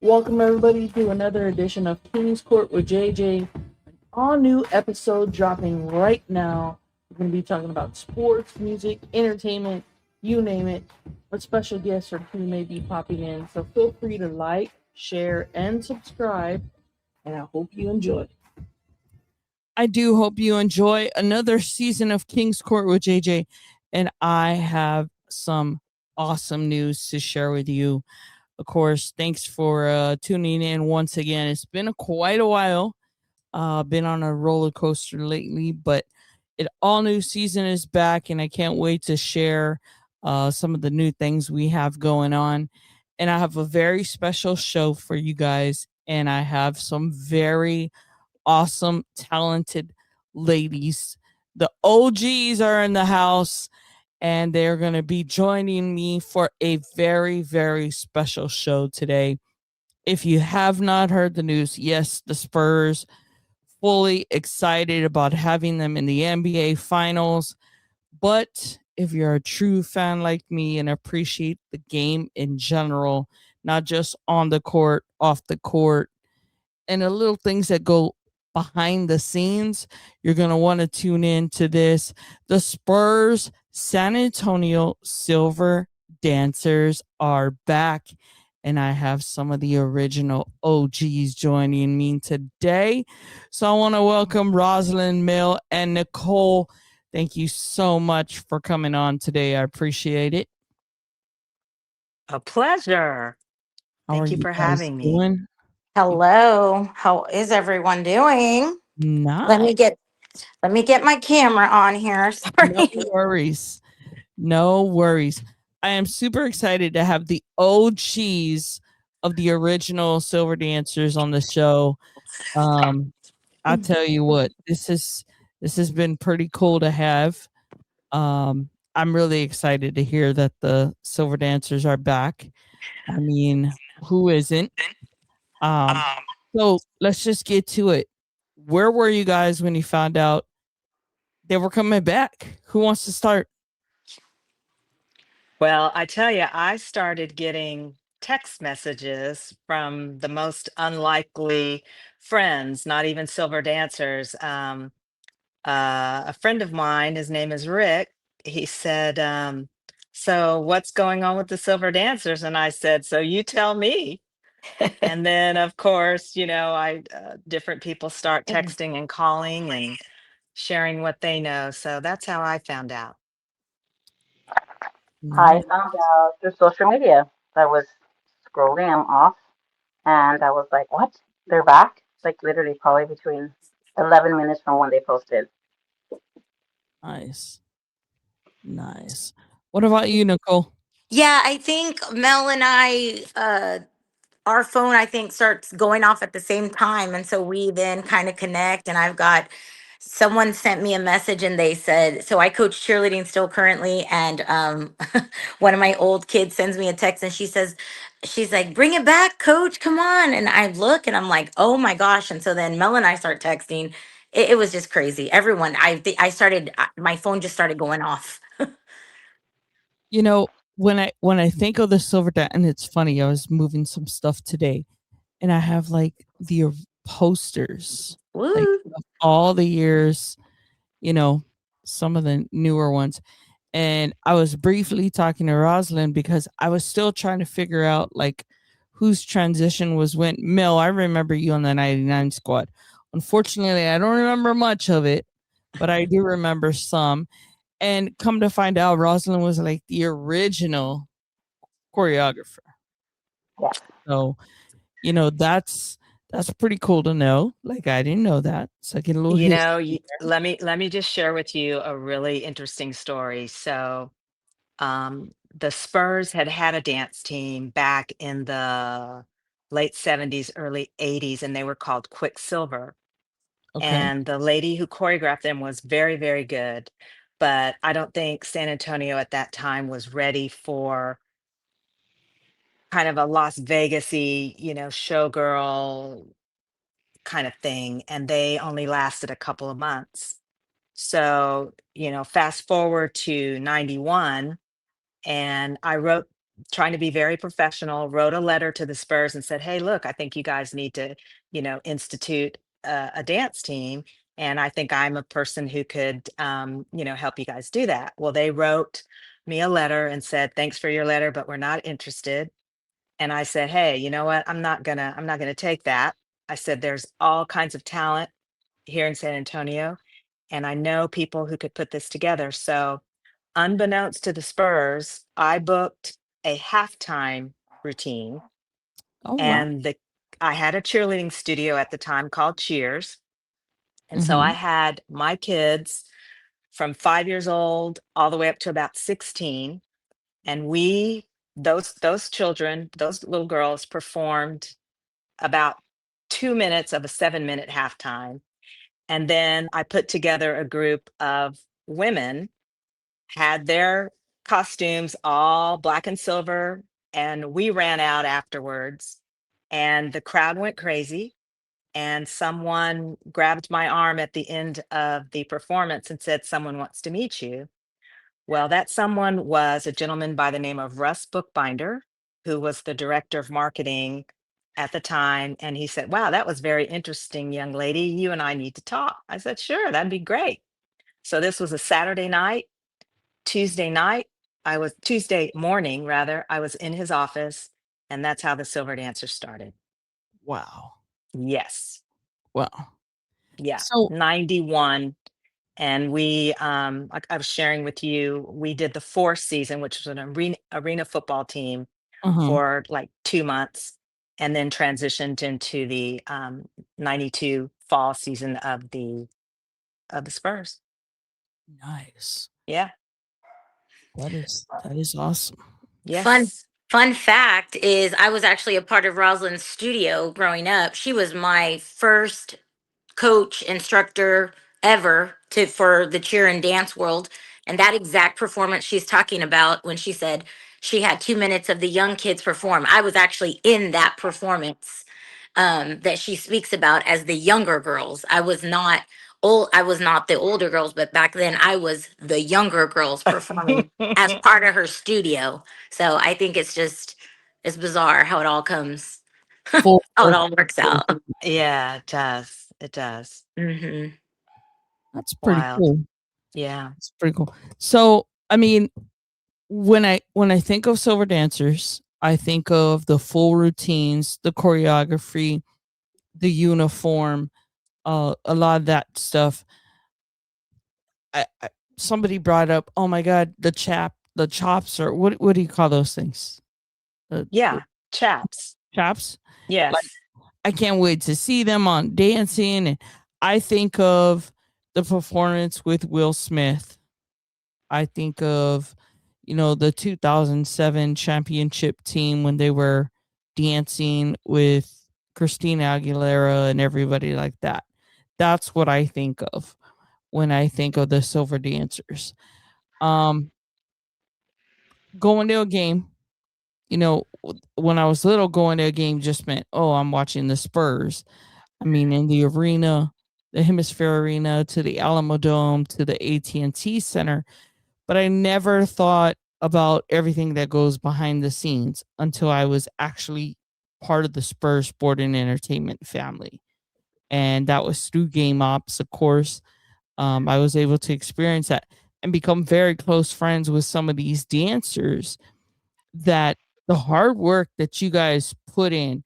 Welcome everybody to another edition of King's Court with JJ. All new episode dropping right now. We're going to be talking about sports, music, entertainment, you name it. A special guest or two may be popping in, so feel free to like, share, and subscribe. And I hope you enjoy. I do hope you enjoy another season of King's Court with JJ, and I have some awesome news to share with you. Of course, thanks for tuning in once again. It's been quite a while. Been on a roller coaster lately, but it all new season is back, and I can't wait to share some of the new things we have going on. And I have a very special show for you guys, and I have some very awesome, talented ladies. The OGs are in the house and they're going to be joining me for a very, very special show today. If you have not heard the news, yes, the Spurs fully excited about having them in the NBA finals. But if you're a true fan like me and appreciate the game in general, not just on the court, off the court, and the little things that go behind the scenes, you're going to want to tune in to this. The Spurs San Antonio Silver Dancers are back, and I have some of the original OGs joining me today. So I want to welcome Rosalind, Mill, and Nicole. Thank you so much for coming on today. I appreciate it. A pleasure. How are Thank you you for guys having me. doing? Hello. How is everyone doing? Let Nice. me get let me get my camera on here. No Sorry. worries. No worries. I am super excited to have the OGs of the original Silver Dancers on the show. Um, I'll tell you what, this has been pretty cool to have. I'm really excited to hear that the Silver Dancers are back. I mean, who isn't? Um, so let's just get to it. Where were you guys when you found out they were coming back? Who wants to start? Well, I tell you, I started getting text messages from the most unlikely friends, not even silver dancers. A friend of mine, his name is Rick, he said, so what's going on with the silver dancers? And I said, so you tell me. And then, of course, I different people start texting and calling and sharing what they know. So that's how I found out. Nice. I found out through social media. I was scrolling, I'm off, and I was like, what? They're back? Like literally probably between 11 minutes from when they posted. Nice. Nice. What about you, Nicole? Yeah, I think Mel and I our phone I think starts going off at the same time, and so we then kind of connect, and I've got someone sent me a message and they said, so I coach cheerleading still currently, and one of my old kids sends me a text and she's like, bring it back, coach, come on. And I look and I'm like, oh my gosh. And so then Mel and I start texting. It was just crazy. Everyone, I started, my phone just started going off. You know, when I think of the silver and it's funny, I was moving some stuff today and I have like the posters, like Woo. of all the years, you know, some of the newer ones. And I was briefly talking to Rosalind because I was still trying to figure out like whose transition was when. Mill, I remember you on the 99 squad. Unfortunately, I don't remember much of it, but I do remember some. And come to find out, Rosalind was like the original choreographer. Yes. So, that's pretty cool to know. Like I didn't know that. So I get a little You know, history. let me just share with you a really interesting story. So, the Spurs had had a dance team back in the late 70s, early 80s, and they were called Quicksilver. Okay. And the lady who choreographed them was very, very good. But I don't think San Antonio at that time was ready for kind of a Las Vegas-y, showgirl kind of thing. And they only lasted a couple of months. So, fast forward to 91, and I wrote trying to be very professional, wrote a letter to the Spurs and said, "Hey, look, I think you guys need to, institute a dance team. And I think I'm a person who could, help you guys do that." Well, they wrote me a letter and said, "Thanks for your letter, but we're not interested." And I said, "Hey, you know what? I'm not gonna take that." I said, "There's all kinds of talent here in San Antonio, and I know people who could put this together." So, unbeknownst to the Spurs, I booked a halftime routine, Oh wow. and the I had a cheerleading studio at the time called Cheers. And so I Mm-hmm. had my kids from 5 years old all the way up to about 16. And those children, those little girls performed about 2 minutes of a 7-minute halftime. And then I put together a group of women, had their costumes all black and silver, and we ran out afterwards. And the crowd went crazy. And someone grabbed my arm at the end of the performance and said, "Someone wants to meet you." Well, that someone was a gentleman by the name of Russ Bookbinder, who was the director of marketing at the time. And he said, "Wow, that was very interesting, young lady. You and I need to talk." I said, "Sure, that'd be great." So this was a Saturday night. Tuesday night, Tuesday morning, rather, I was in his office, and that's how the Silver Dancers started. Wow. Yes. Wow. Yeah. So 91. And like I was sharing with you, we did the fourth season, which was an arena football team uh-huh. for like 2 months, and then transitioned into the 92 fall season of the Spurs. Nice. Yeah. That is awesome. Fun Yes. fun fact is I was actually a part of Rosalind's studio growing up. She was my first coach instructor ever to for the cheer and dance world, and that exact performance she's talking about when she said she had 2 minutes of the young kids perform, I was actually in that performance, that she speaks about as the younger girls. I was not the older girls, but back then I was the younger girls performing as part of her studio. So I think it's bizarre how it all comes, Full how it all circle. works out. Yeah, it does. It does. Hmm. That's pretty Wild. cool. Yeah. It's pretty cool. So, I mean, when I think of Silver Dancers, I think of the full routines, the choreography, the uniform, a lot of that stuff. Somebody brought up, oh my god, the chops, or what do you call those things? The Yeah. Chaps. chops. Like, Yes. I can't wait to see them on dancing. And I think of the performance with Will Smith. I think of, the 2007 championship team when they were dancing with Christina Aguilera and everybody like that. That's what I think of when I think of the Silver Dancers. Um, Going to a game, when I was little, going to a game just meant, oh, I'm watching the Spurs. I mean, in the arena, the Hemisphere Arena, to the Alamo Dome, to the AT&T Center, but I never thought about everything that goes behind the scenes until I was actually part of the Spurs Sport and Entertainment family. And that was through Game Ops, of course. I was able to experience that and become very close friends with some of these dancers, that the hard work that you guys put in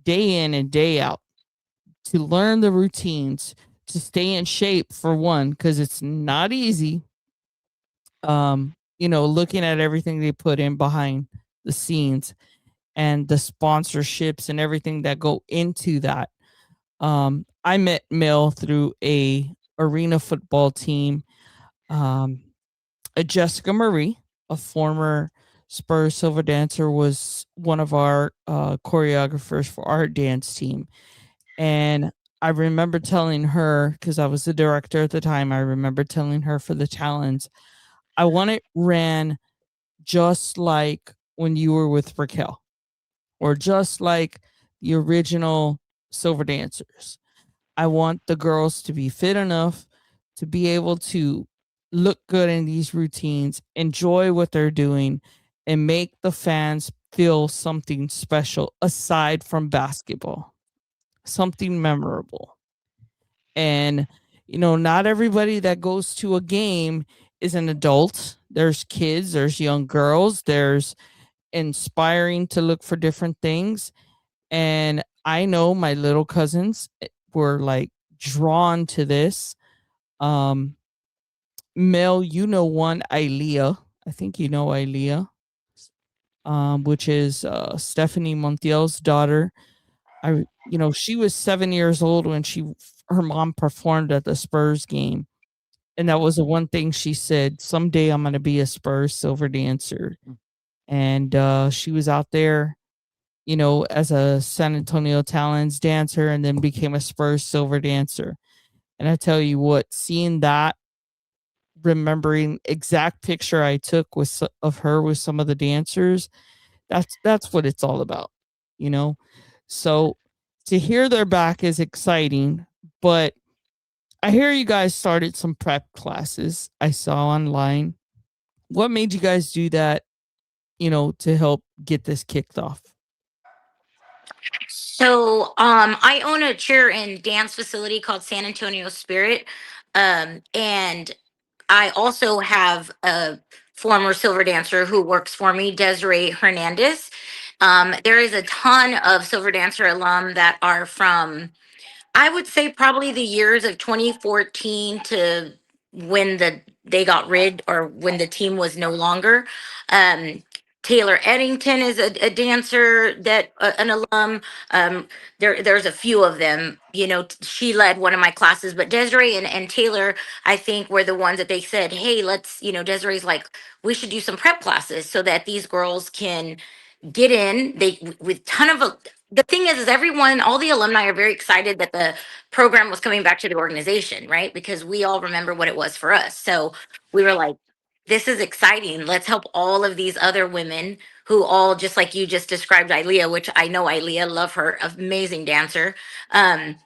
and day out to learn the routines, to stay in shape, for one, because it's not easy. Looking at everything they put in behind the scenes and the sponsorships and everything that go into that. I met Mel through a arena football team. Um, Jessica Marie, a former Spurs Silver Dancer, was one of our choreographers for our dance team. And I remember telling her, because I was the director at the time, I remember telling her for the talents, I want it ran just like when you were with Raquel, or just like the original Silver Dancers. I want the girls to be fit enough to be able to look good in these routines, enjoy what they're doing, and make the fans feel something special aside from basketball, something memorable. And, not everybody that goes to a game is an adult. There's kids, there's young girls, there's inspiring to look for different things. And I know my little cousins were like drawn to this. Um, Mel, one, Ilea. I think you know Ilea, which is Stephanie Montiel's daughter. She was 7 years old when her mom performed at the Spurs game. And that was the one thing she said, someday I'm going to be a Spurs Silver Dancer. And she was out there, as a San Antonio Talents dancer and then became a Spurs Silver Dancer. And I tell you what, seeing that, remembering exact picture I took of her with some of the dancers, that's what it's all about, you know. So to hear they're back is exciting, but I hear you guys started some prep classes I saw online. What made you guys do that, to help get this kicked off? So, I own a cheer and dance facility called San Antonio Spirit. And I also have a former silver dancer who works for me, Desiree Hernandez. There is a ton of silver dancer alum that are from, I would say, probably the years of 2014 to when they got rid, or when the team was no longer. Um, Taylor Eddington is a dancer that an alum. There's a few of them. She led one of my classes, but Desiree and Taylor, I think, were the ones that they said, "Hey, let's." Desiree's like, "We should do some prep classes so that these girls can get in." With ton of the thing is everyone, all the alumni are very excited that the program was coming back to the organization, right? Because we all remember what it was for us. So we were like, this is exciting. Let's help all of these other women who all, just like you just described Ilea, which I know Ilea, love her, amazing dancer. Um,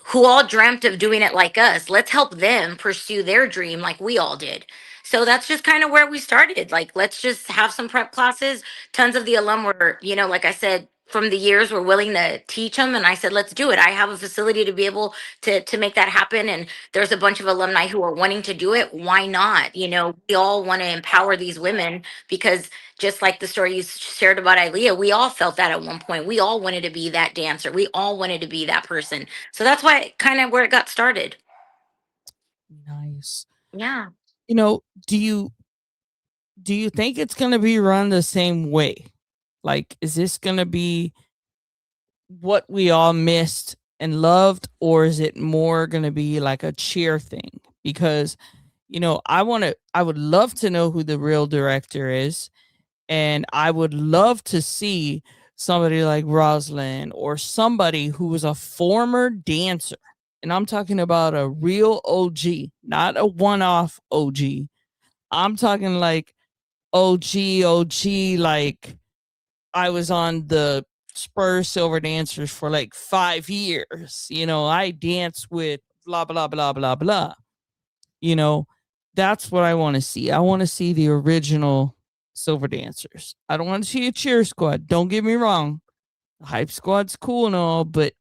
who all dreamt of doing it like us. Let's help them pursue their dream like we all did. So that's just kind of where we started. Like, let's just have some prep classes. Tons of the alum were, like I said, from the years were willing to teach them. And I said, let's do it. I have a facility to be able to make that happen. And there's a bunch of alumni who are wanting to do it. Why not? We all want to empower these women, because just like the story you shared about Ilea, we all felt that at one point. We all wanted to be that dancer. We all wanted to be that person. So that's why kind of where it got started. Nice. Yeah. Do you think it's going to be run the same way? Like, is this going to be what we all missed and loved, or is it more going to be like a cheer thing? Because, I would love to know who the real director is. And I would love to see somebody like Rosalind, or somebody who was a former dancer. And I'm talking about a real OG, not a one off OG. I'm talking like OG, like I was on the Spurs Silver Dancers for like 5 years. I danced with blah, blah, blah, blah, blah. You know, that's what I want to see. I want to see the original Silver Dancers. I don't want to see a cheer squad. Don't get me wrong. The hype squad's cool and all, but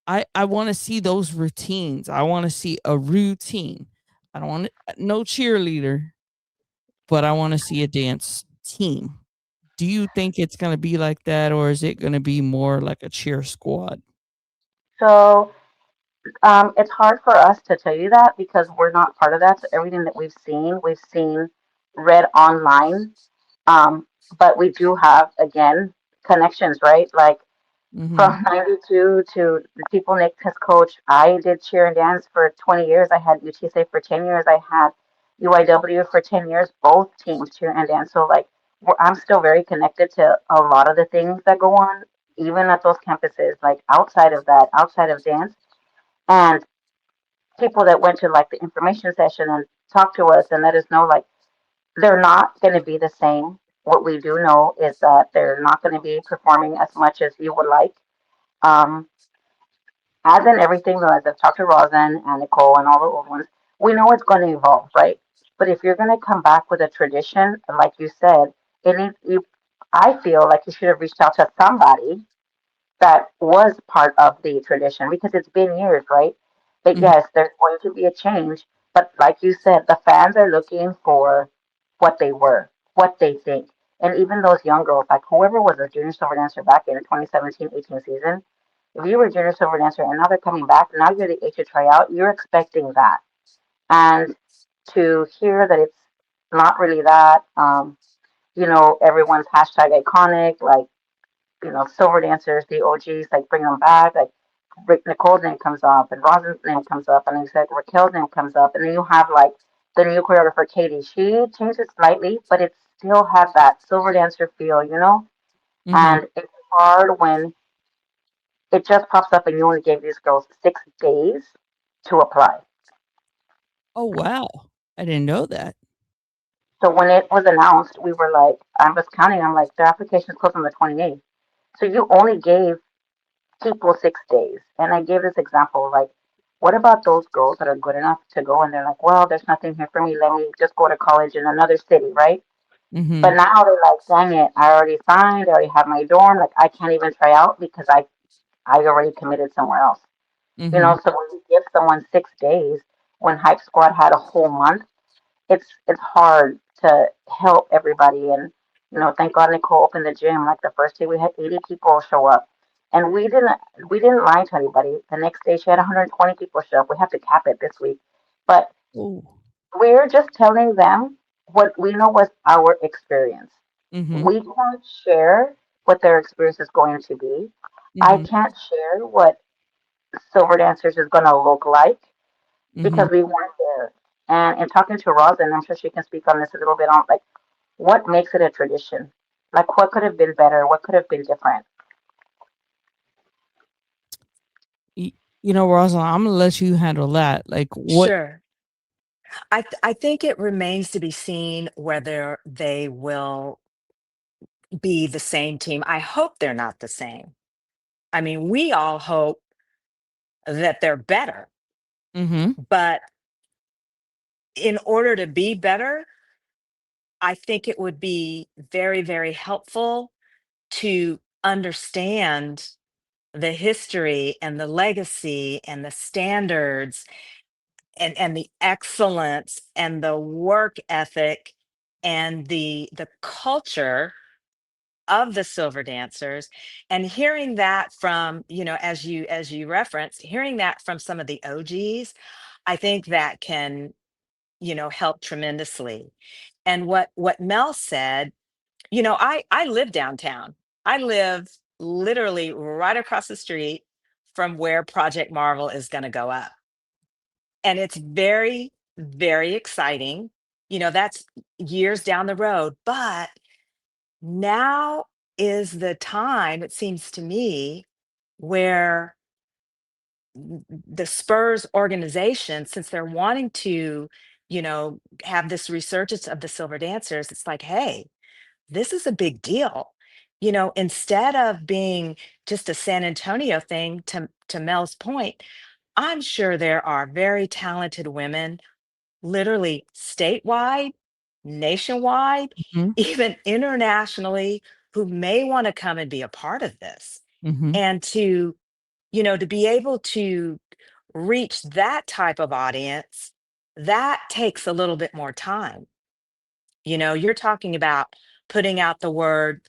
I want to see those routines. I want to see a routine. I don't want no cheerleader, but I want to see a dance team. Do you think it's going to be like that, or is it going to be more like a cheer squad? So it's hard for us to tell you that because we're not part of that. So everything that we've seen read online. Um, but we do have, again, connections, right? Like Mm-hmm. from 92 to the people Nick has coached. I did cheer and dance for 20 years. I had UTSA for 10 years. I had UIW for 10 years, both teams cheer and dance. So like I'm still very connected to a lot of the things that go on, even at those campuses, like outside of that, outside of dance. And people that went to like the information session and talked to us and let us know like they're not going to be the same. What we do know is that they're not going to be performing as much as you would like. Um, as in everything, as I've talked to Rosin and Nicole and all the old ones, we know it's going to evolve, right? But if you're going to come back with a tradition, like you said, I feel like you should have reached out to somebody that was part of the tradition because it's been years, right? But Mhm. yes, there's going to be a change. But like you said, the fans are looking for what they were, what they think. And even those young girls, like whoever was a junior silver dancer back in the 2017-18 season, if you were a junior silver dancer and now they're coming back, now you're the age to try out, you're expecting that. And to hear that it's not really that, everyone's hashtag iconic, like silver dancers, the OGs, like bring them back. Like Rick Nicole's name comes up, and Rosin's name comes up, and it's like Raquel's name comes up, and then you have like the new choreographer Katie. She changed it slightly, but it still had that silver dancer feel. Mhm. And it's hard when it just pops up and you only gave these girls 6 days to apply. Oh, wow. I didn't know that. So when it was announced, we were like, I was counting. I'm like, their application is closed on the 28th. So you only gave people 6 days. And I gave this example, like, what about those girls that are good enough to go and they're like, well, there's nothing here for me. Let me just go to college in another city, right? But Mhm. now they're like, dang it, I already signed, I already have my dorm. Like, I can't even try out because I already committed somewhere else. Mhm. So when you give someone 6 days, when Hype Squad had a whole month, it's hard to help everybody. And thank God Nicole opened the gym. Like the first day we had 80 people show up, and we didn't lie to anybody. The next day she had 120 people show up. We have to cap it this week, but Oh. we're just telling them what we know was our experience. Mhm. We can't share what their experience is going to be. I Mhm. can't share what Silver Dancers is going to look like Mhm. because we weren't there. And in talking to Rosin, I'm sure she can speak on this a little bit on like what makes it a tradition? Like what could have been better? What could have been different? Y- Rosalind, I'm gonna let you handle that. Like, what? Sure. I think it remains to be seen whether they will be the same team. I hope they're not the same. I mean, we all hope that they're better, Mhm. but in order to be better, I think it would be very, very helpful to understand the history and the legacy and the standards and the excellence and the work ethic and the culture of the silver dancers, and hearing that from, as you referenced, hearing that from some of the OGs, I think that can, help tremendously. And what Mel said, I live downtown. I live literally right across the street from where Project Marvel is going to go up. And it's very, very exciting. That's years down the road, but now is the time, it seems to me, where the Spurs organization, since they're wanting to, have this resurgence of the Silver Dancers, it's like, hey, this is a big deal. Instead of being just a San Antonio thing, to Mel's point, I'm sure there are very talented women, literally statewide, nationwide, Mhm. even internationally, who may want to come and be a part of this. Mhm. And to be able to reach that type of audience, that takes a little bit more time. You're talking about putting out the word,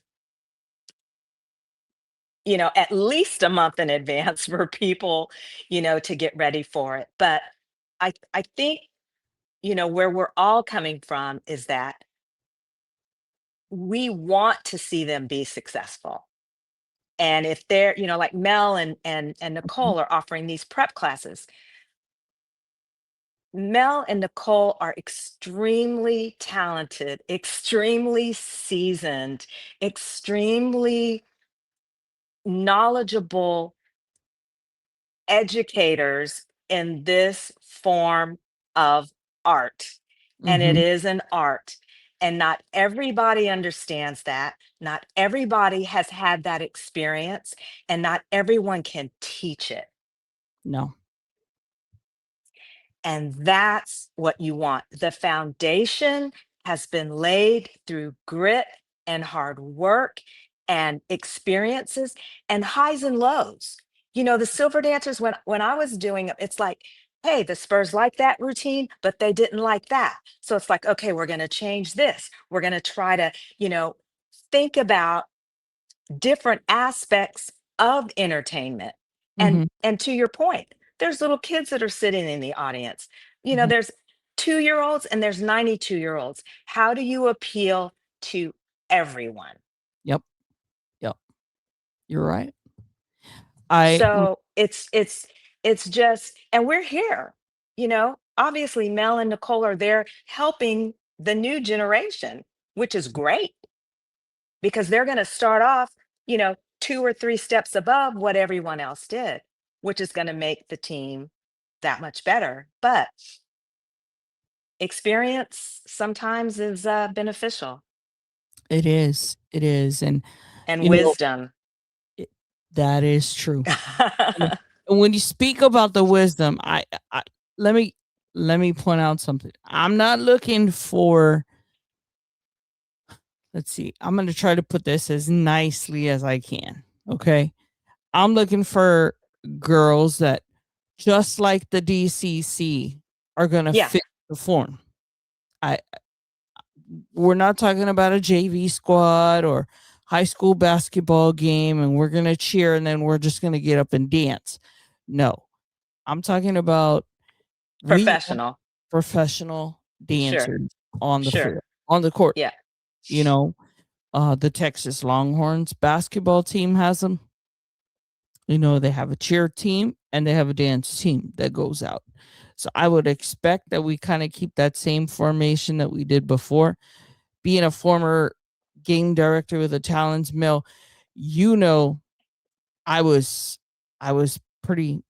at least a month in advance for people, to get ready for it. But I think, where we're all coming from is that we want to see them be successful. And if they're, like Mel and Mhm. Nicole are offering these prep classes, Mel and Nicole are extremely talented, extremely seasoned, extremely knowledgeable educators in this form of art. And it Mhm. is an art. And not everybody understands that. Not everybody has had that experience. And not everyone can teach it. No. And that's what you want. The foundation has been laid through grit and hard work and experiences and highs and lows. The Silver Dancers, when I was doing it, it's like, hey, the Spurs like that routine, but they didn't like that. So it's like, okay, we're going to change this. We're going to try to, think about different aspects of entertainment. and Mhm. and to your point, there's little kids that are sitting in the audience. Mhm. There's 2-year olds and there's 92-year-olds. How do you appeal to everyone? Yep. Yep. You're right. I So it's just, and we're here. Obviously Mel and Nicole are there helping the new generation, which is great, because they're going to start off, 2 or 3 steps above what everyone else did, which is going to make the team that much better. But experience sometimes is beneficial, It is. It is. And and you know, wisdom. it, that is true. And when you speak about the wisdom, I let me let me point out something. I'm not looking for, let's see. I'm going to try to put this as nicely as I can. Okay? I'm looking for girls that, just like the DCC, are going to Yeah, fit the form. I We're not talking about a JV squad or high school basketball game and we're going to cheer and then we're just going to get up and dance. No. I'm talking about, we want professional. professional Sure, dancers on the sure. floor, on the court. Yeah. You know, the Texas Longhorns basketball team has them. They have a cheer team and they have a dance team that goes out. So I would expect that we kind of keep that same formation that we did before. Being a former game director with a Talons Mill, you know, I was I was pretty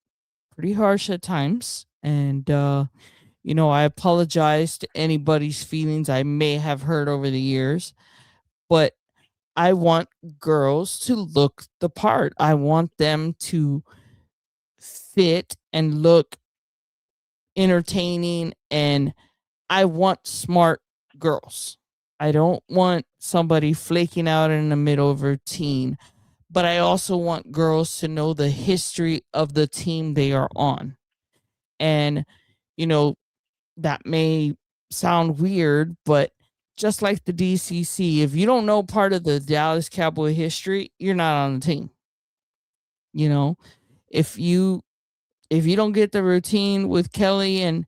harsh at times, and I apologize to anybody's feelings I may have hurt over the years, but I want girls to look the part. I want them to fit and look entertaining, and I want smart girls. I don't want somebody flaking out in the middle of a routine, but I also want girls to know the history of the team they are on. And, you know, that may sound weird, but just like the DCC, if you don't know part of the Dallas Cowboy history, you're not on the team. You know, if you don't get the routine with Kelly and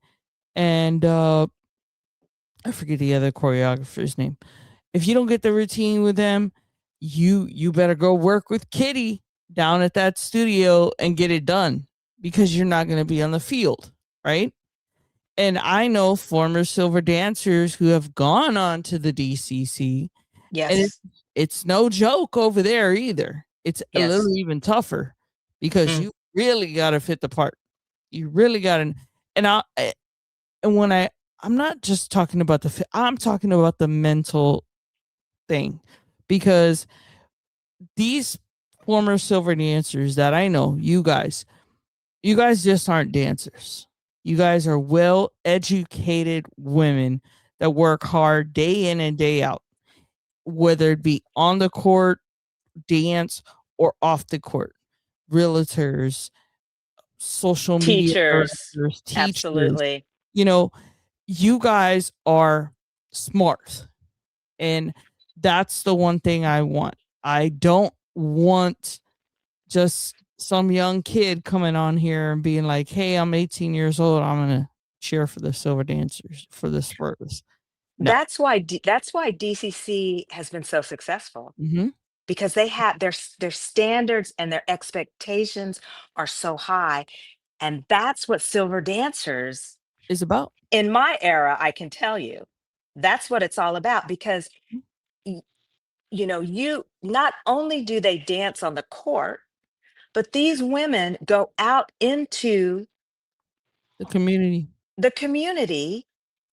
I forget the other choreographer's name. If you don't get the routine with them, you better go work with Kitty down at that studio and get it done, because you're not going to be on the field, right? And I know former silver dancers who have gone on to the DCC, and Yes. it's no joke over there either. It's a Yes. little even tougher, because Mm. you really got to fit the part. You really got to, and and when I'm not just talking about I'm talking about the mental thing, because these former silver dancers that I know, you guys just aren't dancers. You guys are well educated women that work hard day in and day out, whether it be on the court, dance, or off the court. Realtors, social media Teachers. directors, teachers, Absolutely. you know, you guys are smart. And that's the one thing I want. I don't want just some young kid coming on here and being like, "Hey, I'm 18 years old. I'm gonna cheer for the Silver Dancers for the Spurs." No. That's why DCC has been so successful, Hmm. because they have their standards and their expectations are so high. And that's what Silver Dancers, Is about. in my era, I can tell you, that's what it's all about. Because y- you not only do they dance on the court, but these women go out into The community. the community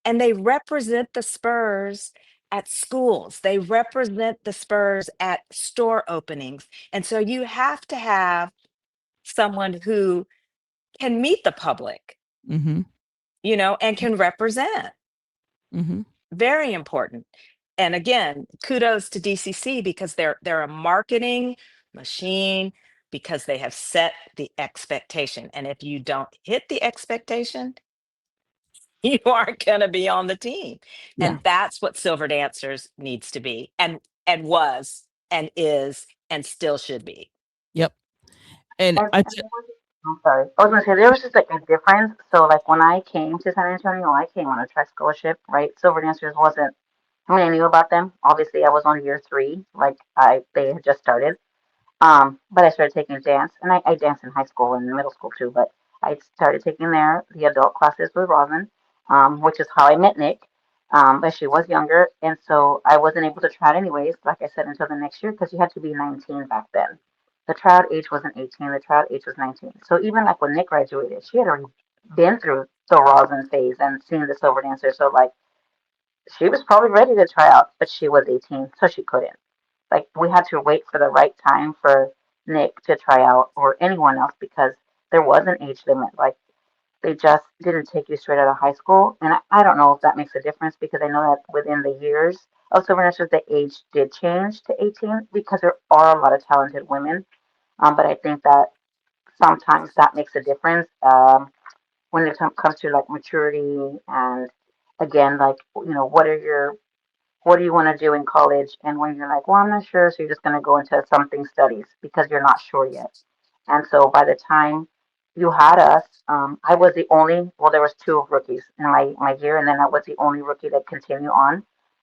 and they represent the Spurs at schools. They represent the Spurs at store openings. And so you have to have someone who can meet the public, Hmm. and can represent. Hmm. Very important. And again, kudos to DCC because they're a marketing machine because they have set the expectation. And if you don't hit the expectation, you aren't going to be on the team. Yeah. And that's what Silver Dancers needs to be and was and is and still should be. Yep. And I'm sorry. I was gonna say there was just like a difference. So like when I came to San Antonio, I came on a track scholarship, right? Silver Dancers wasn't. I mean, I knew about them. Obviously, I was on year three. Like they had just started. But I started taking dance, and I danced in high school and middle school too. But I started taking the adult classes with Rosin, which is how I met Nick. But she was younger, and so I wasn't able to try it anyways. Like I said, until the next year because you had to be 19 back then. The tryout age wasn't 18. The tryout age was 19. So even like when Nick graduated, she had already been through the Rosin phase and seen the Silver Dancer. So like she was probably ready to try out, but she was 18, so she couldn't. Like we had to wait for the right time for Nick to try out or anyone else because there was an age limit. Like they just didn't take you straight out of high school. And I don't know if that makes a difference because I know that within the years of Silver Nurses, the age did change to 18 because there are a lot of talented women. But I think that sometimes that makes a difference when it comes to like maturity and again, like, what do you want to do in college? And when you're like, well, I'm not sure, so you're just going to go into something studies because you're not sure yet. And so by the time you had us, I was the only, well, there was two rookies in my year, and then I was the only rookie that continued on.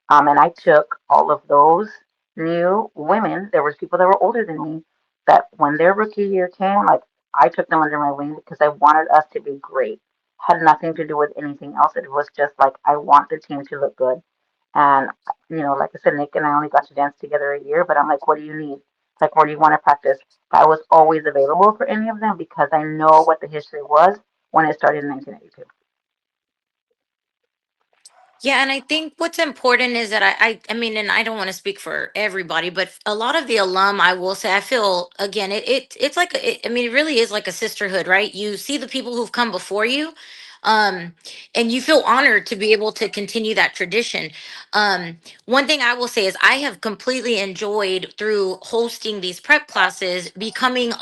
And I took all of those new women. There was people that were older than me that when their rookie year came, like I took them under my wing because I wanted us to be great. Had nothing to do with anything else. It was just like I want the team to look good. And like I said, Nick and I only got to dance together a year, but I'm like, what do you need? Like, where do you want to practice? I was always available for any of them because I know what the history was when it started in 1982. Yeah, and I think what's important is that I mean, and I don't want to speak for everybody, but a lot of the alum, I will say, I feel again, it's like I mean, it really is like a sisterhood, right? You see the people who've come before you, um, and you feel honored to be able to continue that tradition. One thing I will say is I have completely enjoyed through hosting these prep classes, becoming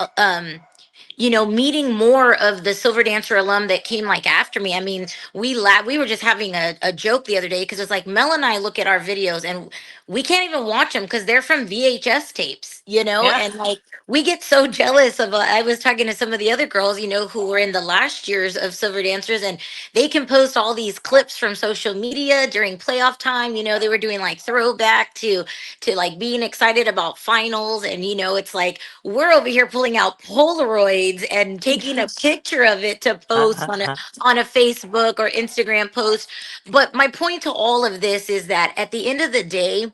meeting more of the Silver Dancer alum that came like after me. I mean, we were just having a joke the other day because it's like Mel and I look at our videos and we can't even watch them because they're from VHS tapes, Yeah. and like we get so jealous of I was talking to some of the other girls, who were in the last years of Silver Dancers, and they can post all these clips from social media during playoff time. They were doing like throwback to like being excited about finals, and it's like we're over here pulling out Polaroids and taking a picture of it to post on a Facebook or Instagram post. But my point to all of this is that at the end of the day,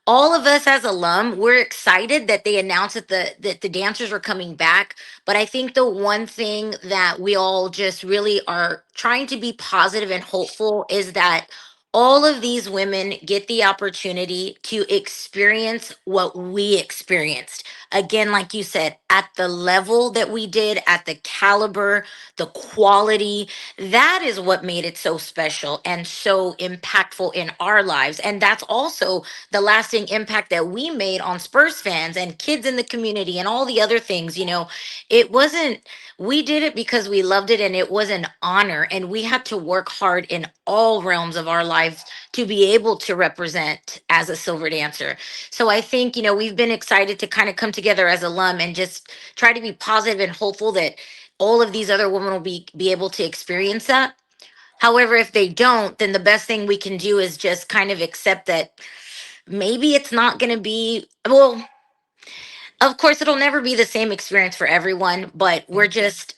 all of us as alum, we're excited that they announced that the dancers were coming back. But I think the one thing that we all just really are trying to be positive and hopeful is that all of these women get the opportunity to experience what we experienced. Again, like you said, at the level that we did, at the caliber, the quality, that is what made it so special and so impactful in our lives. And that's also the lasting impact that we made on Spurs fans and kids in the community and all the other things. It wasn't, we did it because we loved it and it was an honor. And we had to work hard in all realms of our lives to be able to represent as a Silver Dancer. So I think, we've been excited to kind of come together as alum and just try to be positive and hopeful that all of these other women will be able to experience that. However, if they don't, then the best thing we can do is just kind of accept that maybe it's not going to be, well, of course it'll never be the same experience for everyone, but we just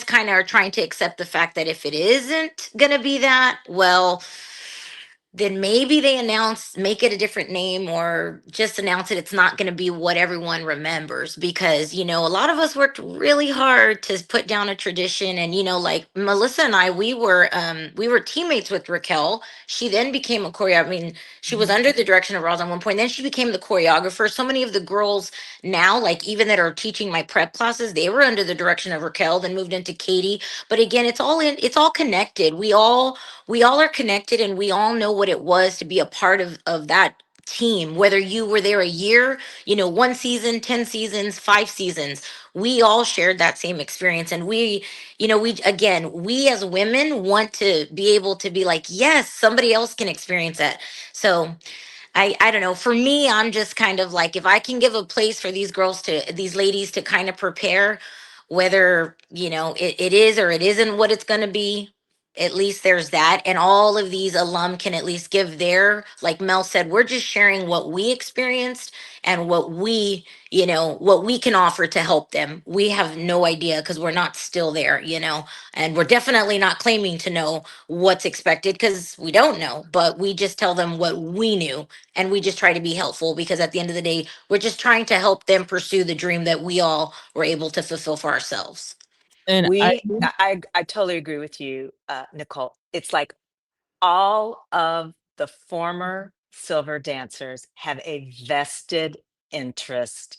kind of are trying to accept the fact that if it isn't going to be that, well, then maybe they make it a different name or just announce it. It's not going to be what everyone remembers because, a lot of us worked really hard to put down a tradition. And, like Melissa and I, we were teammates with Raquel. She then became a choreographer. I mean, she was under the direction of Roz at one point. Then she became the choreographer. So many of the girls now, like even that are teaching my prep classes, they were under the direction of Raquel, then moved into Katie. But again, it's all connected. We all are connected and we all know what it was to be a part of that team, whether you were there a year, 1 season, 10 seasons, 5 seasons. We all shared that same experience. And we as women want to be able to be like, yes, somebody else can experience that. So I don't know. For me, I'm just kind of like, if I can give a place for these ladies to kind of prepare, whether, it is or it isn't what it's going to be, at least there's that. And all of these alum can at least give like Mel said, we're just sharing what we experienced and what we can offer to help them. We have no idea because we're not still there, and we're definitely not claiming to know what's expected because we don't know, but we just tell them what we knew, and we just try to be helpful because at the end of the day, we're just trying to help them pursue the dream that we all were able to fulfill for ourselves. And I totally agree with you, Nicole. It's like all of the former Silver Dancers have a vested interest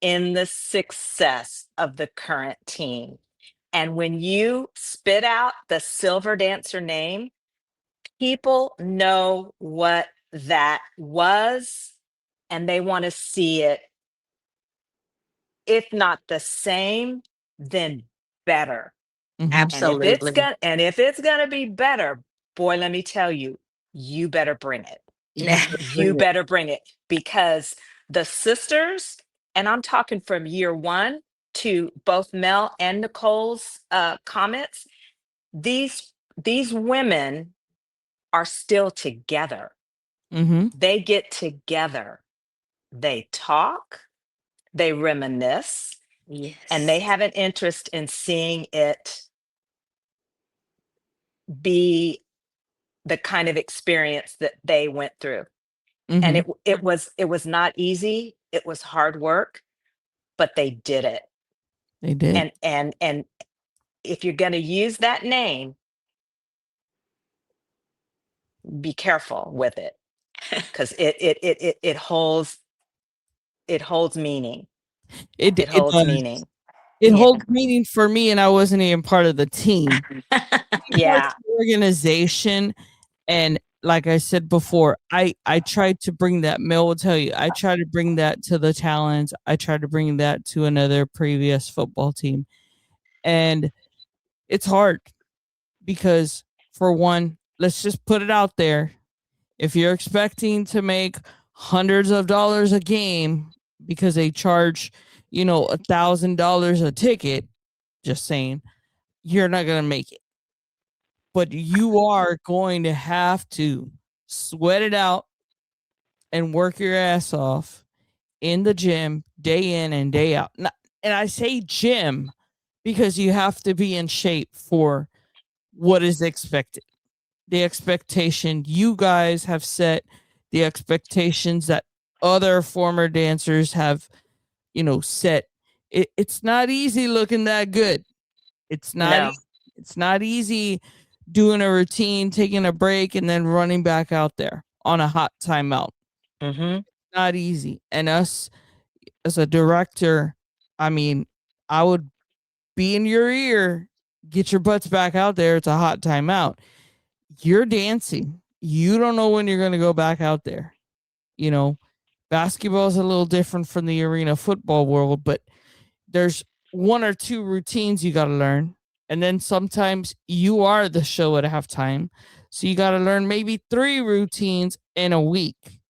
in the success of the current team. And when you spit out the Silver Dancer name, people know what that was, and they want to see it, if not the same, then better. Mhm. Absolutely. And if it's gonna be better, boy, let me tell you, you better bring it. You better bring it, because the sisters, and I'm talking from year one to both Mel and Nicole's comments, these women are still together. Mhm. They get together, they talk, they reminisce, and they Yes. have an interest in seeing it be the kind of experience that they went through. And Mhm. it was not easy. It was hard work, but they did it. They did. And if you're going to use that name, be careful with it, because it holds meaning. It It holds does. meaning. It Yeah. holds meaning for me, and I wasn't even part of the team. Part of Yeah. the organization, and like I said before, I tried to bring that. Mel will tell you, I try to bring that to the Talons. I tried to bring that to another previous football team, and it's hard because, for one, let's just put it out there. If you're expecting to make hundreds of dollars a game because they charge, $1,000 a ticket, just saying, you're not going to make it. But you are going to have to sweat it out and work your ass off in the gym day in and day out. And I say gym because you have to be in shape for what is expected. The expectation you guys have set, the expectations that other former dancers have, set. It's not easy looking that good. It's not No. easy. It's not easy doing a routine, taking a break, and then running back out there on a hot timeout. Mm-hmm. Not easy. And us as a director, I mean, I would be in your ear, get your butts back out there. It's a hot timeout. You're dancing. You don't know when you're going to go back out there. You know, basketball is a little different from the arena football world, but there's one or two routines you got to learn. And then sometimes you are the show at halftime. So you got to learn maybe 3 routines in a week.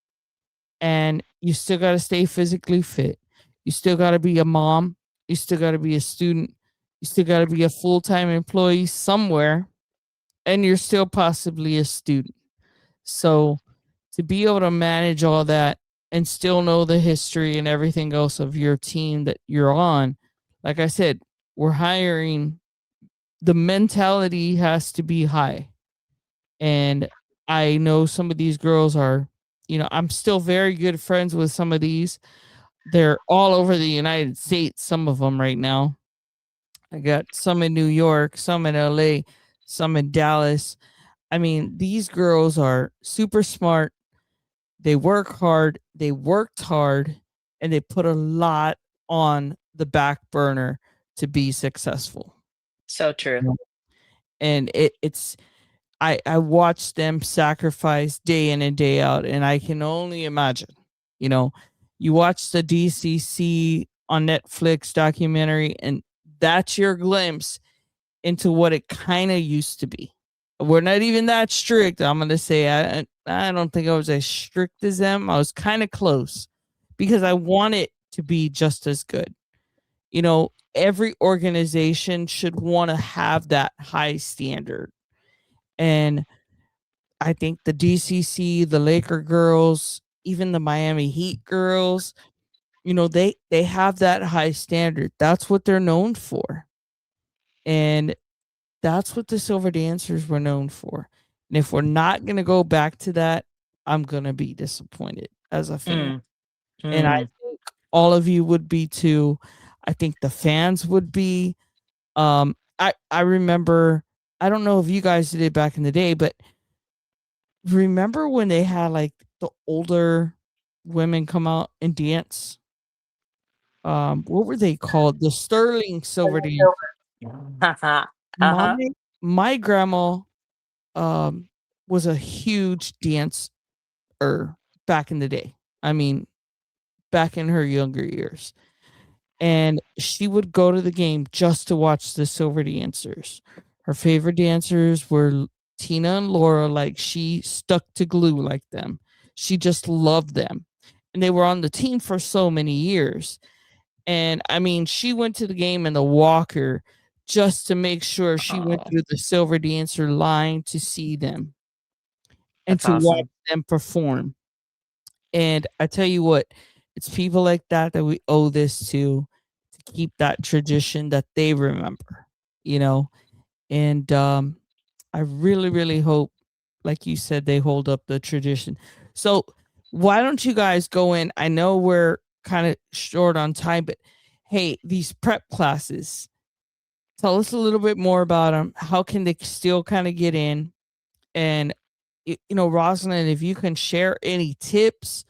And you still got to stay physically fit. You still got to be a mom. You still got to be a student. You still got to be a full time employee somewhere. And you're still possibly a student. So to be able to manage all that and still know the history and everything else of your team that you're on, like I said, we're hiring, the mentality has to be high. And I know some of these girls are, I'm still very good friends with some of these. They're all over the United States, some of them right now. I got some in New York, some in LA, some in Dallas. I mean, these girls are super smart. They work hard, they worked hard, and they put a lot on the back burner to be successful. So true. And it's I watch them sacrifice day in and day out, and I can only imagine, you know, you watch the DCC on Netflix documentary, and that's your glimpse into what it kind of used to be. We're not even that strict. I'm gonna say I don't think I was as strict as them. I was kind of close because I want it to be just as good. You know, every organization should want to have that high standard. And I think the DCC, the Laker girls, even the Miami Heat girls, you know, they have that high standard. That's what they're known for. And that's what the Silver Dancers were known for. And if we're not going to go back to that, I'm going to be disappointed as a fan. Mm, And I mm. think all of you would be too. I think the fans would be. I remember, I don't know if you guys did it back in the day, but remember when they had like the older women come out and dance? What were they called? The Sterling Silver Dance. Uh-huh. My Uh-huh. my grandma was a huge dancer back in the day. I mean, back in her younger years. And she would go to the game just to watch the Silver Dancers. Her favorite dancers were Tina and Laura, like she stuck to glue like them. She just loved them. And they were on the team for so many years. And I mean, she went to the game in the walker just to make sure she went Oh, through the Silver Dancer line to see them and that's to watch awesome. them perform. And I tell you what, it's people like that that we owe this to keep that tradition that they remember, you know. And I really, really hope, like you said, they hold up the tradition. So why don't you guys go in? I know we're kind of short on time, but hey, these prep classes, tell us a little bit more about them. How can they still kind of get in? And you know, Rosalind, if you can share any tips,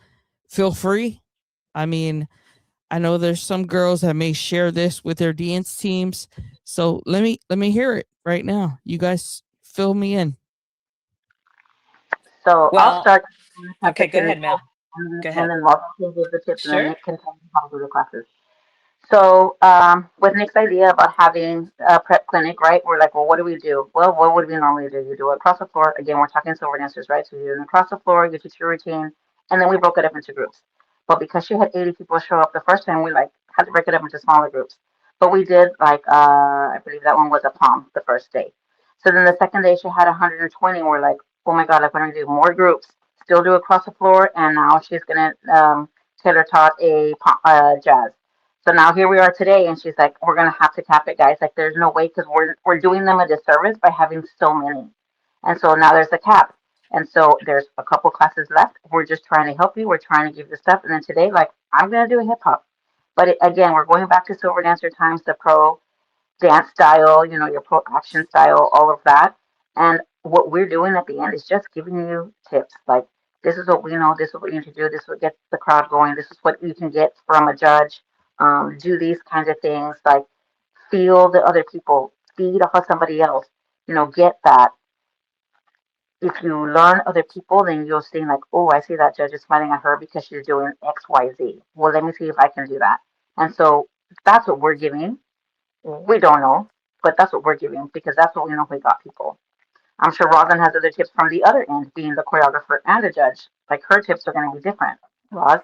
feel free. I mean, I know there's some girls that may share this with their dance teams. So let me hear it right now. You guys fill me in. So I'll Well, start, have the okay, go kid ahead, report, Mel. and Go and ahead. then Mark can give the tips, and then Sure. Nick can tell me how to do the classes. So, with Nick's idea about having a prep clinic, right? We're like, well, what do we do? Well, what would we normally do? You do it across the floor. Again, we're talking silver dancers, right? So you do it across the floor, you teach your routine, and then we broke it up into groups. But because she had 80 people show up the first time, we like had to break it up into smaller groups. But we did like, I believe that one was a palm the first day. So then the second day she had 120. We're like, oh my God, like we're gonna do more groups, still do across the floor, and now she's gonna Taylor taught a jazz. So now here we are today, and she's like, "We're gonna have to cap it, guys. Like, there's no way because we're doing them a disservice by having so many." And so now there's a cap, and so there's a couple classes left. We're just trying to help you. We're trying to give you stuff, and then today, like, I'm gonna do a hip hop, but again, we're going back to Silver Dancer times, the pro dance style, you know, your pro action style, all of that. And what we're doing at the end is just giving you tips. Like, this is what we know, this is what you need to do, this is what gets the crowd going, this is what you can get from a judge. Do these kinds of things, like feel the other people, feed off of somebody else, you know, get that. If you learn other people, then you'll see like, oh, I see that judge is smiling at her because she's doing X, Y, Z. Well, let me see if I can do that. And so that's what we're giving. We don't know, but that's what we're giving because that's what we know we got people. I'm sure Rosin has other tips from the other end, being the choreographer and a judge. Like her tips are going to be different. Roz?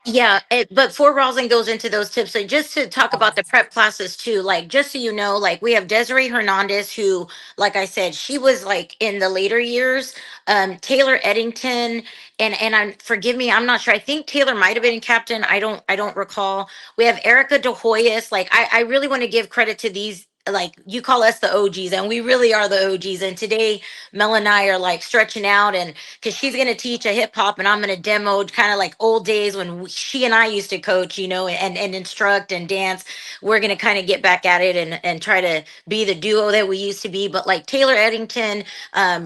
Yeah, but before Rosin goes into those tips, so just to talk about the prep classes too, like just so you know, like we have Desiree Hernandez, who, like I said, she was like in the later years. Taylor Eddington, and I'm forgive me, I'm not sure. I think Taylor might have been captain. I don't recall. We have Erica De Hoyos. Like I really want to give credit to these. Like you call us the OGs, and we really are the OGs. And today, Mel and I are like stretching out, and because she's going to teach a hip hop and I'm going to demo kind of like old days when she and I used to coach, you know, and instruct and dance. We're going to kind of get back at it and try to be the duo that we used to be. But like Taylor Eddington,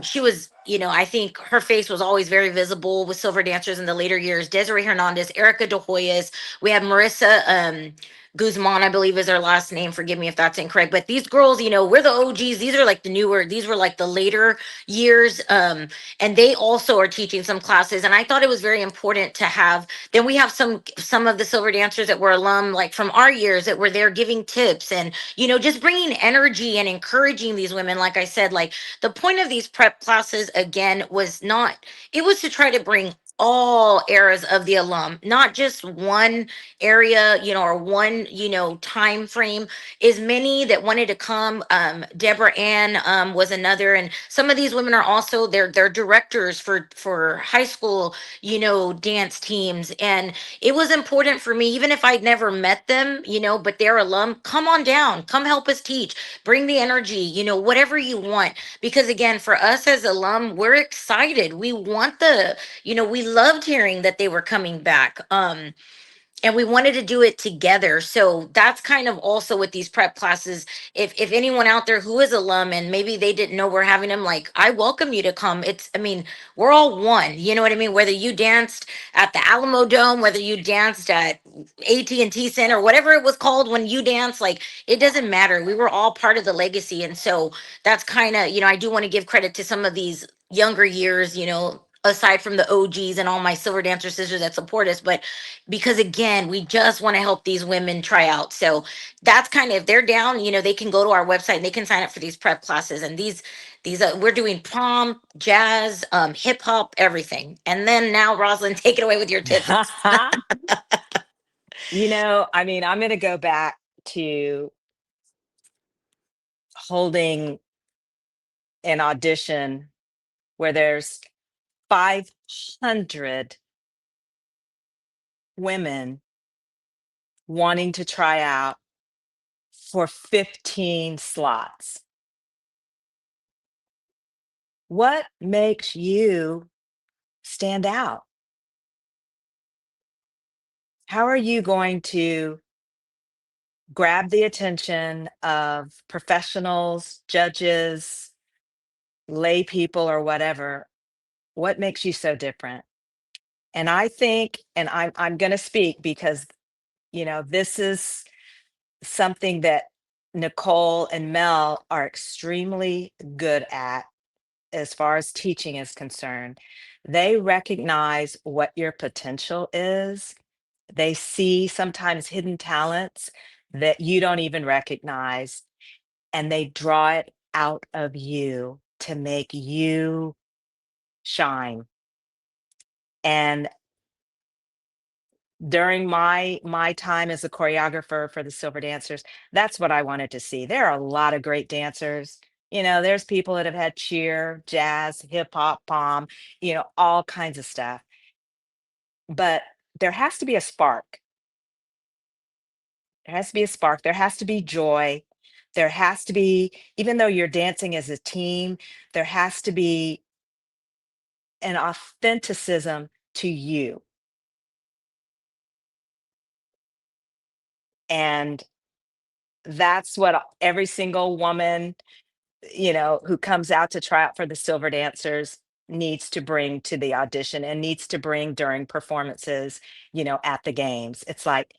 she was, you know, I think her face was always very visible with Silver Dancers in the later years. Desiree Hernandez, Erica De Hoyos. We have Marissa Guzman, I believe is her last name. Forgive me if that's incorrect. But these girls, you know, we're the OGs. These are like the newer, these were like the later years. And they also are teaching some classes. And I thought it was very important to have, then we have some of the Silver Dancers that were alum, like from our years, that were there giving tips and, you know, just bringing energy and encouraging these women. Like I said, like the point of these prep classes, again, was not, it was to try to bring all eras of the alum, not just one area, you know, or one, you know, time frame. Is many that wanted to come. Deborah Ann was another, and some of these women are also they're directors for high school, you know, dance teams. And it was important for me, even if I'd never met them, you know, but they're alum. Come on down, come help us teach, bring the energy, you know, whatever you want. Because again, for us as alum, we're excited. We want the, you know, we loved hearing that they were coming back. And we wanted to do it together. So that's kind of also with these prep classes. If anyone out there who is alum and maybe they didn't know we're having them, like, I welcome you to come. It's, I mean, we're all one, you know what I mean? Whether you danced at the Alamo Dome, whether you danced at AT&T Center, whatever it was called when you danced, like, it doesn't matter. We were all part of the legacy. And so that's kind of, you know, I do want to give credit to some of these younger years, you know, aside from the OGs and all my Silver Dancer sisters that support us. But because again, we just want to help these women try out. So that's kind of, if they're down, you know, they can go to our website and they can sign up for these prep classes. And these we're doing prom, jazz, hip hop, everything. And then now, Rosalind, take it away with your tips. You know, I mean, I'm going to go back to holding an audition where there's 500 women wanting to try out for 15 slots. What makes you stand out? How are you going to grab the attention of professionals, judges, lay people, or whatever? What makes you so different? And I think, and I'm going to speak because, you know, this is something that Nicole and Mel are extremely good at as far as teaching is concerned. They recognize what your potential is. They see sometimes hidden talents that you don't even recognize, and they draw it out of you to make you shine. And during my time as a choreographer for the Silver Dancers, that's what I wanted to see. There are a lot of great dancers. You know, there's people that have had cheer, jazz, hip hop, pom, you know, all kinds of stuff. But there has to be a spark. There has to be a spark. There has to be joy. There has to be, even though you're dancing as a team, there has to be an authenticism to you. And that's what every single woman, you know, who comes out to try out for the Silver Dancers needs to bring to the audition and needs to bring during performances, you know, at the games. It's like,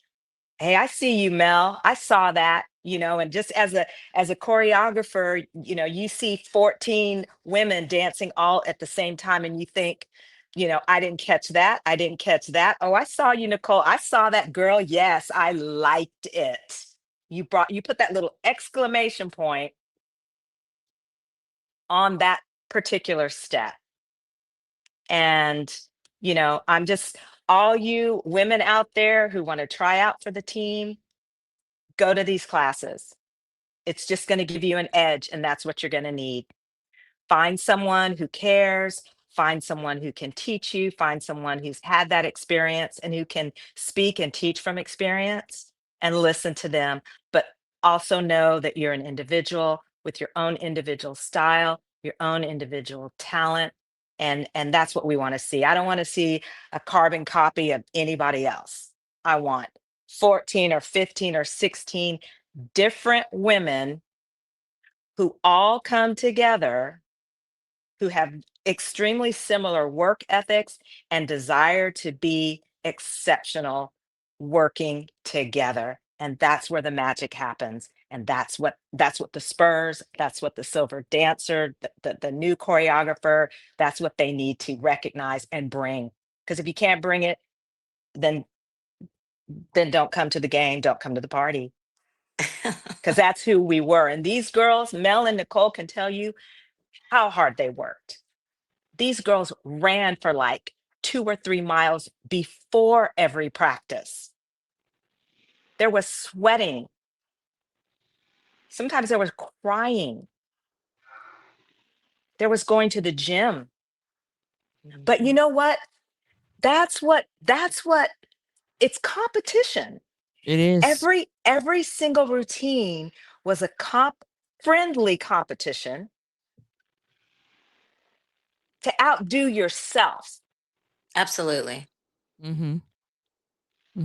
hey, I see you, Mel. I saw that, you know, and just as a choreographer, you know, you see 14 women dancing all at the same time and you think, you know, I didn't catch that. I didn't catch that. Oh, I saw you, Nicole. I saw that, girl. Yes, I liked it. You put that little exclamation point on that particular step. And, you know, I'm just, all you women out there who want to try out for the team, go to these classes. It's just going to give you an edge, and that's what you're going to need. Find someone who cares, find someone who can teach you, find someone who's had that experience and who can speak and teach from experience, and listen to them. But also know that you're an individual with your own individual style, your own individual talent. And that's what we want to see. I don't want to see a carbon copy of anybody else. I want 14 or 15 or 16 different women who all come together, who have extremely similar work ethics and desire to be exceptional working together. And that's where the magic happens. And that's what the Spurs, that's what the Silver Dancer, the new choreographer, that's what they need to recognize and bring. Because if you can't bring it, then don't come to the game, don't come to the party. Because that's who we were. And these girls, Mel and Nicole, can tell you how hard they worked. These girls ran for like 2 or 3 miles before every practice. There was sweating. Sometimes there was crying. There was going to the gym. But you know what? That's what it's competition. It is. Every single routine was a friendly competition to outdo yourself. Absolutely. Mm-hmm.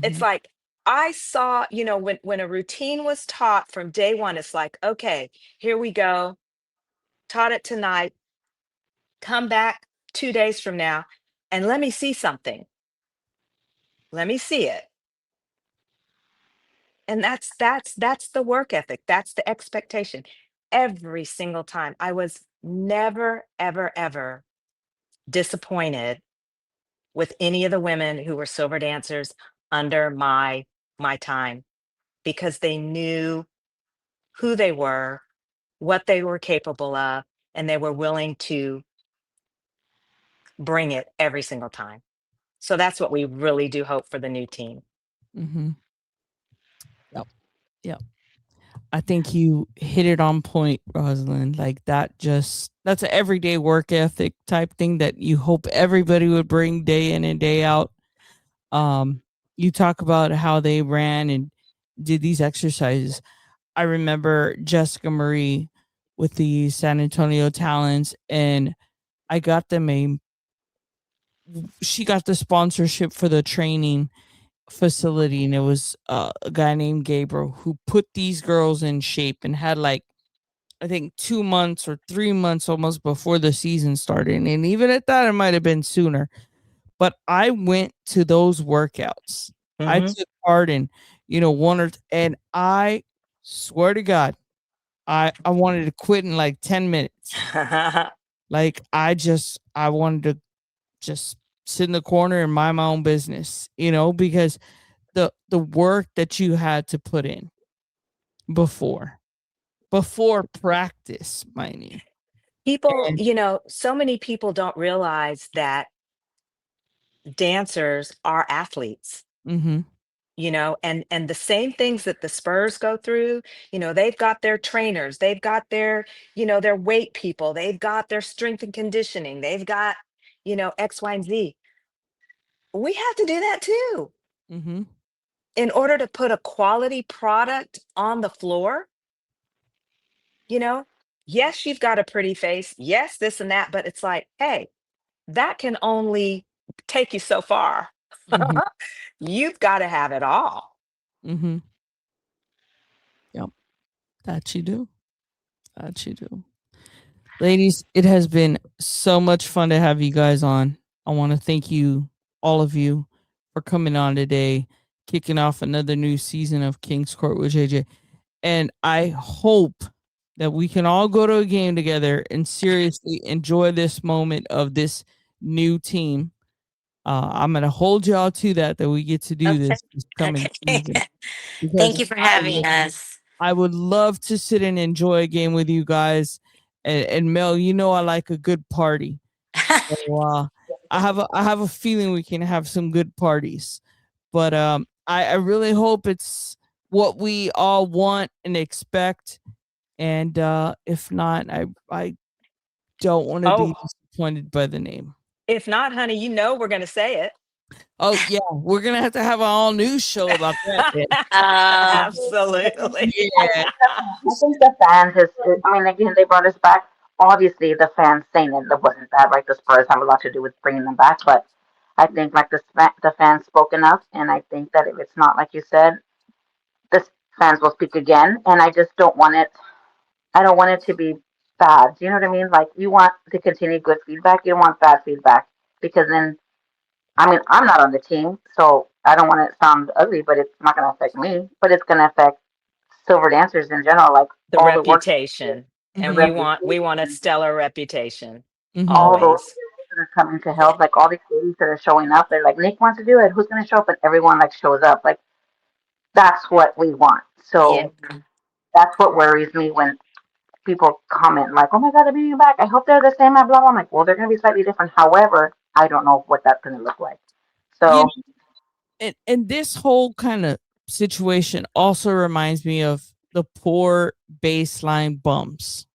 It's Mm-hmm. like I saw, when a routine was taught from day one, it's like, okay, here we go. Taught it tonight. Come back 2 days from now and let me see something. Let me see it. And that's the work ethic. That's the expectation. Every single time. I was never, ever, ever disappointed with any of the women who were silver dancers under my time, because they knew who they were, what they were capable of, and they were willing to bring it every single time. So that's what we really do hope for the new team. Mm-hmm. Yep. Yep. I think you hit it on point, Rosalind. Like that's an everyday work ethic type thing that you hope everybody would bring day in and day out. Um, you talk about how they ran and did these exercises. I remember Jessica Marie with the San Antonio Talents, and I got them she got the sponsorship for the training facility, and it was a guy named Gabriel who put these girls in shape and had like I think 2 months or 3 months almost before the season started. And even at that, it might have been sooner. But I went to those workouts. I Hmm. took part in, and I swear to God, I wanted to quit in like 10 minutes. Like I wanted to just sit in the corner and mind my own business, because the work that you had to put in before practice, mind you. People, And so many people don't realize that dancers are athletes. mhm, And the same things that the Spurs go through, they've got their trainers, they've got their weight people, they've got their strength and conditioning, they've got, X, Y, and Z. We have to do that too mhm, in order to put a quality product on the floor. you know yes, you've got a pretty face, yes, this and that, but it's like, hey, that can only take you so far. mhm, You've got to have it all. mhm. Yep, that you do. That you do. Ladies, it has been so much fun to have you guys on. I want to thank you, all of you, for coming on today, kicking off another new season of King's Court with JJ. And I hope that we can all go to a game together and seriously enjoy this moment of this new team. I'm going to hold y'all to that we get to do Okay. this coming Okay. season, because Thank you for I having would us. I would love to sit and enjoy a game with you guys. And Mel, I like a good party. So I have a feeling we can have some good parties. But I really hope it's what we all want and expect. And if not, I don't want to be Oh, disappointed by the name. if not, honey, we're going to say it. Oh yeah, we're gonna have to have an all news show about that then. Uh, Absolutely. Yeah. I think the fans I mean, again, they brought us back. Obviously, the fans saying it wasn't bad, right? The Spurs have a lot to do with bringing them back, but I think like the fans spoke enough, and I think that if it's not like you said, the fans will speak again. And I just don't want it. I don't want it to be bad. Do you know what I mean? Like you want to continue good feedback. You don't want bad feedback because then I mean, I'm not on the team, so I don't want to sound ugly, but it's not going to affect me. But it's going to affect silver dancers in general, like The all the work, reputation. the And Mhm. we want a reputation, stellar reputation Mhm. all those always. people that are coming to help, like all these ladies that are showing up. They're like, Nick wants to do it. Who's going to show up? And everyone like shows up. Like that's what we want. Yeah. So that's what worries me when people comment like, "Oh my God, they're bringing you back. I hope they're the same." Blah blah. I'm like, well, they're going to be slightly different. However, I don't know what that's going to look like. You So know, and this whole kind of situation also reminds me of the poor baseline bumps.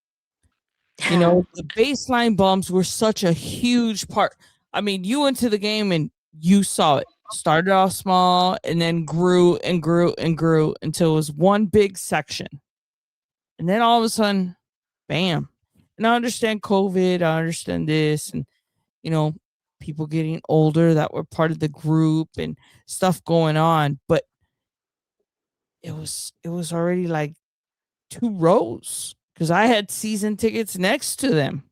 You know, the baseline bumps were such a huge part. I mean, you went to the game and you saw it. Started off small and then grew and grew and grew until it was one big section. And then all of a sudden, bam. And I understand COVID, I understand this, and you know, people getting older that were part of the group and stuff going on, but it was already like two rows because I had season tickets next to them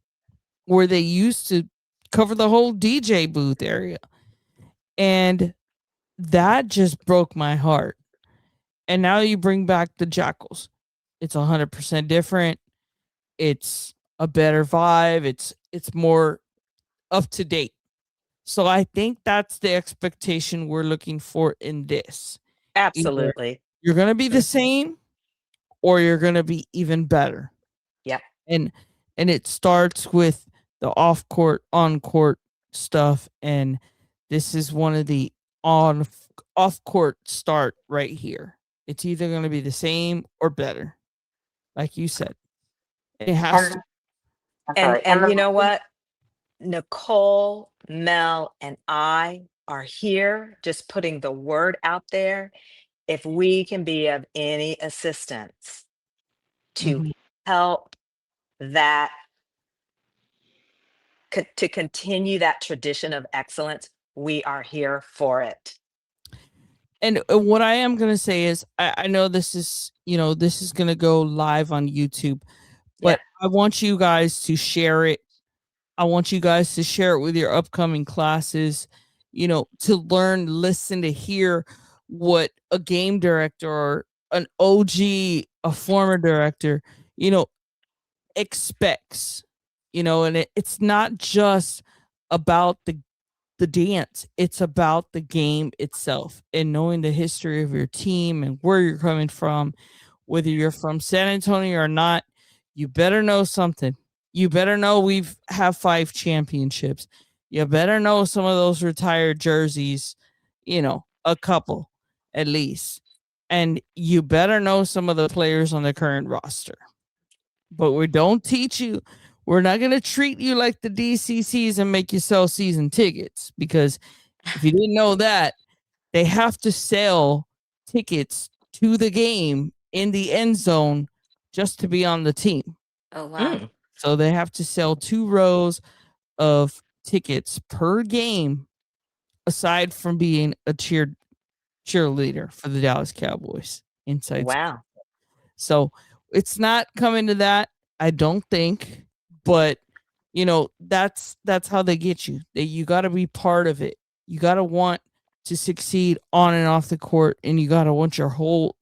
where they used to cover the whole DJ booth area. And that just broke my heart. And now you bring back the Jackals. It's 100% different. It's a better vibe. It's more up to date. So I think that's the expectation we're looking for in this. Either Absolutely. you're going to be the same or you're going to be even better. Yep. And it starts with the off court, on court stuff, and this is one of the on off court start right here. It's either going to be the same or better, like you said. It has to. and I'm sorry. And And the you know what? Nicole, Mel, and I are here just putting the word out there. If we can be of any assistance to Mhm. help that, to continue that tradition of excellence, we are here for it. And what I am going to say is, I know this is, this is going to go live on YouTube, Yep. but I want you guys to share it. I want you guys to share it with your upcoming classes, to learn, listen, to hear what a game director or an OG, a former director, you know, expects, and it's not just about the dance. It's about the game itself and knowing the history of your team and where you're coming from. Whether you're from San Antonio or not, you better know something. You better know we've have 5 championships. You better know some of those retired jerseys, a couple at least. And you better know some of the players on the current roster. But we don't teach you. We're not going to treat you like the DCCs and make you sell season tickets, because if you didn't know that, they have to sell tickets to the game in the end zone just to be on the team. Oh wow. Mm, So they have to sell 2 rows of tickets per game, aside from being a cheerleader for the Dallas Cowboys inside. wow. So it's not coming to that, I don't think, but that's how they get you. You got to be part of it. You got to want to succeed on and off the court, and you got to want your whole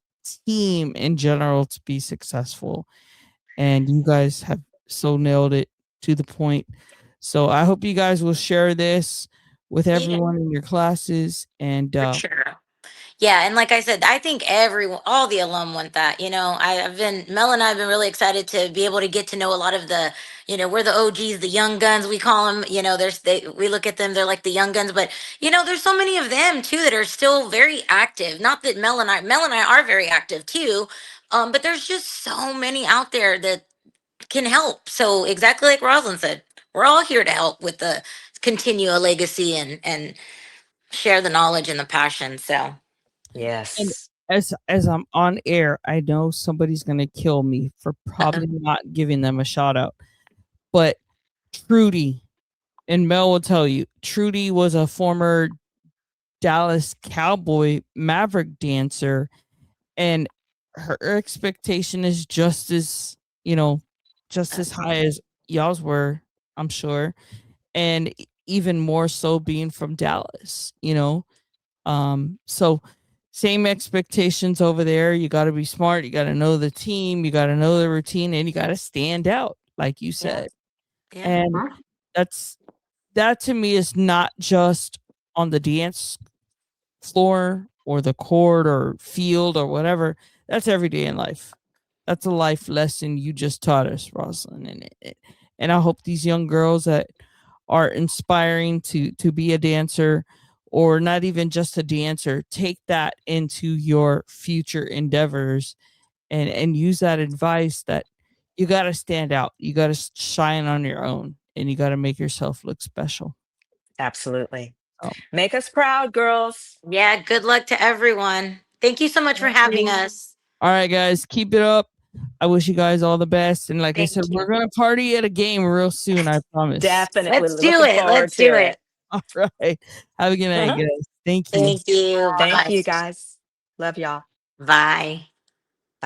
team in general to be successful. And you guys have so nailed it to the point. So I hope you guys will share this with Yeah, everyone in your classes. And for sure. Yeah, and like I said, I think everyone, all the alum want that. I've been Mel and I have been really excited to be able to get to know a lot of the, we're the OGs, the young guns we call them. We look at them, they're like the young guns, but there's so many of them too that are still very active. Not that Mel and I are very active too, but there's just so many out there that can help. So exactly like Rosalind said, we're all here to help with the continue a legacy and share the knowledge and the passion. So. And Yes. as I'm on air, I know somebody's gonna kill me for Uh-uh. probably not giving them a shout out. But Trudy, and Mel will tell you, Trudy was a former Dallas Cowboy Maverick dancer, and her expectation is just as high as y'all's were, I'm sure. And even more so being from Dallas, you know. So same expectations over there. You got to be smart, you got to know the team, you got to know the routine, and you got to stand out like you said. Yeah. And that to me is not just on the dance floor or the court or field or whatever. That's every day in life. That's a life lesson you just taught us, Rosalind. And I hope these young girls that are inspiring to be a dancer, or not even just a dancer, take that into your future endeavors, and use that advice that you got to stand out. You got to shine on your own, and you got to make yourself look special. Absolutely. Oh. Make us proud, girls. Yeah. Good luck to everyone. Thank you so much for having us. All right, guys, keep it up. I wish you guys all the best. And like I Thank said, you. we're going to party at a game real soon, I promise. Definitely. Let's do Looking it. forward Let's do to it. All right. Have a good night, guys. Thank you. Thank you. Thank Bye. you, guys. Love y'all. Bye.